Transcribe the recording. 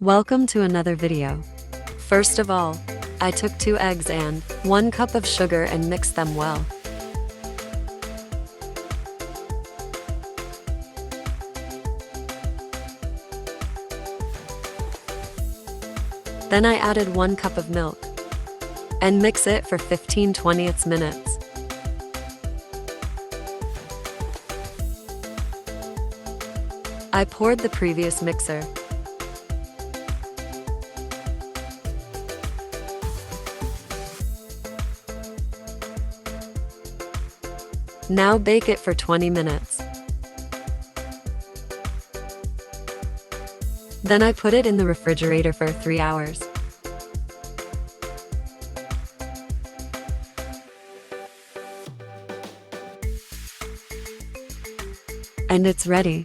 Welcome to another video. First of all, I took 2 eggs and 1 cup of sugar and mixed them well. Then I added 1 cup of milk and mix it for 15-20 minutes. I poured the previous mixer. Now bake it for 20 minutes. Then I put it in the refrigerator for 3 hours. And it's ready.